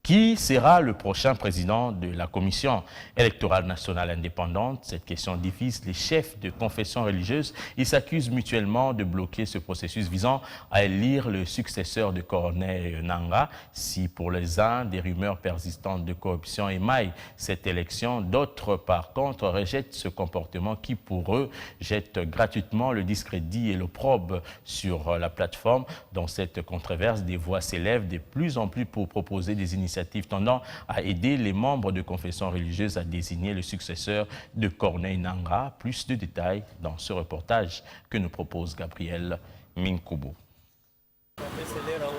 Qui sera le prochain président de la Commission électorale nationale indépendante? Cette question divise les chefs de confessions religieuses. Ils s'accusent mutuellement de bloquer ce processus visant à élire le successeur de Corneille Nangaa. Si pour les uns, des rumeurs persistantes de corruption émaillent cette élection, d'autres, par contre, rejettent ce comportement qui, pour eux, jette gratuitement le discrédit et l'opprobre sur la plateforme. Dans cette controverse, des voix s'élèvent de plus en plus pour proposer des initiatives tendant à aider les membres de confessions religieuses à désigner le successeur de Corneille Nangaa. Plus de détails dans ce reportage que nous propose Gabriel Minkubu.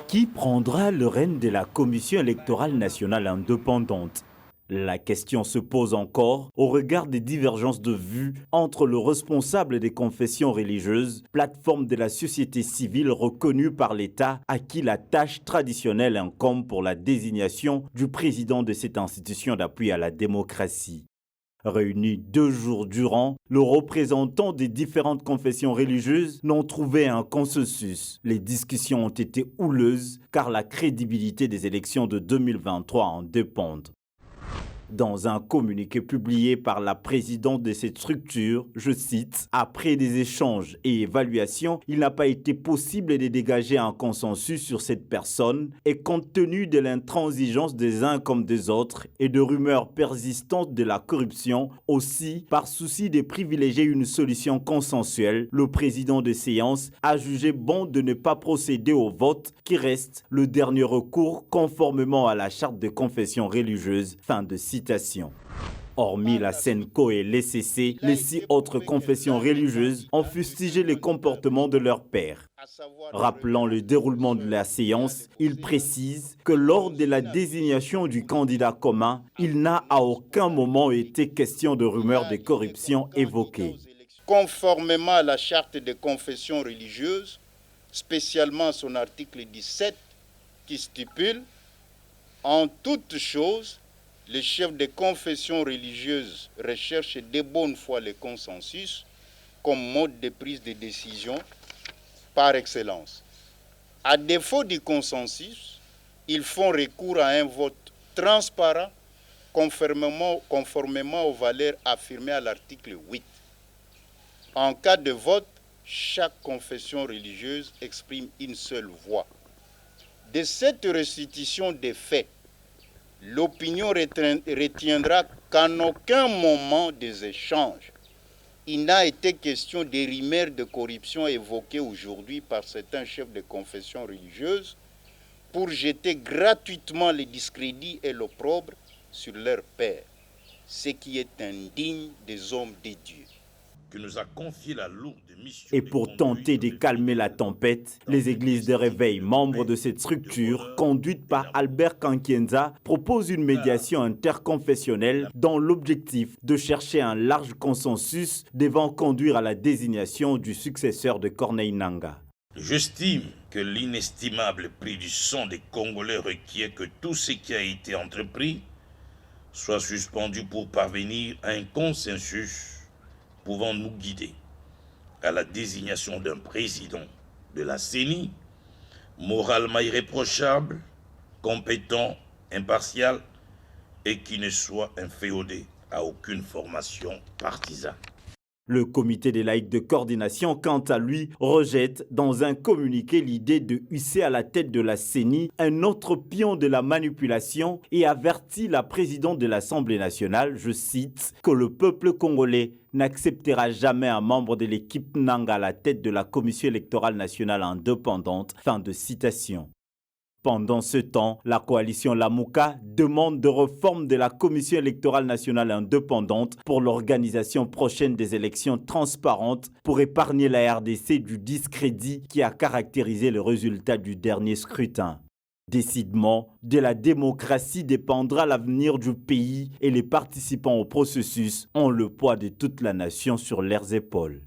Qui prendra le règne de la Commission électorale nationale indépendante? La question se pose encore au regard des divergences de vues entre le responsable des confessions religieuses, plateforme de la société civile reconnue par l'État, à qui la tâche traditionnelle incombe pour la désignation du président de cette institution d'appui à la démocratie. Réunis 2 jours durant, les représentants des différentes confessions religieuses n'ont trouvé un consensus. Les discussions ont été houleuses car la crédibilité des élections de 2023 en dépend. Dans un communiqué publié par la présidente de cette structure, je cite, « Après des échanges et évaluations, il n'a pas été possible de dégager un consensus sur cette personne et compte tenu de l'intransigeance des uns comme des autres et de rumeurs persistantes de la corruption, aussi par souci de privilégier une solution consensuelle, le président de séance a jugé bon de ne pas procéder au vote qui reste le dernier recours conformément à la charte de confession religieuse. » Fin de citation. Hormis la SENCO et l'ECC, les 6 autres confessions religieuses ont fustigé les comportements de leurs pairs. Rappelant le déroulement de la séance, il précise que lors de la désignation du candidat commun, il n'a à aucun moment été question de rumeurs de corruption évoquées. Conformément à la charte des confessions religieuses, spécialement son article 17, qui stipule « En toute chose, les chefs des confessions religieuses recherchent de bonne foi le consensus comme mode de prise de décision par excellence. À défaut du consensus, ils font recours à un vote transparent conformément aux valeurs affirmées à l'article 8. En cas de vote, chaque confession religieuse exprime une seule voix. De cette restitution des faits, l'opinion retiendra qu'en aucun moment des échanges, il n'a été question des rumeurs de corruption évoquées aujourd'hui par certains chefs de confession religieuse pour jeter gratuitement le discrédit et l'opprobre sur leur père, ce qui est indigne des hommes de Dieu. Que nous a confié la lourde mission. Et pour tenter de calmer la tempête, les églises de réveil, membres de cette structure, conduite par Albert Kankienza, proposent une médiation interconfessionnelle dans l'objectif de chercher un large consensus devant conduire à la désignation du successeur de Corneille Nangaa. J'estime que l'inestimable prix du sang des Congolais requiert que tout ce qui a été entrepris soit suspendu pour parvenir à un consensus pouvant nous guider à la désignation d'un président de la CENI, moralement irréprochable, compétent, impartial et qui ne soit inféodé à aucune formation partisane. Le comité des laïcs de coordination, quant à lui, rejette dans un communiqué l'idée de hisser à la tête de la CENI un autre pion de la manipulation et avertit la présidente de l'Assemblée nationale, je cite, que le peuple congolais n'acceptera jamais un membre de l'équipe Nangaa à la tête de la Commission électorale nationale indépendante. Fin de citation. Pendant ce temps, la coalition Lamuka demande de réforme de la Commission électorale nationale indépendante pour l'organisation prochaine des élections transparentes pour épargner la RDC du discrédit qui a caractérisé le résultat du dernier scrutin. Décidément, de la démocratie dépendra l'avenir du pays et les participants au processus ont le poids de toute la nation sur leurs épaules.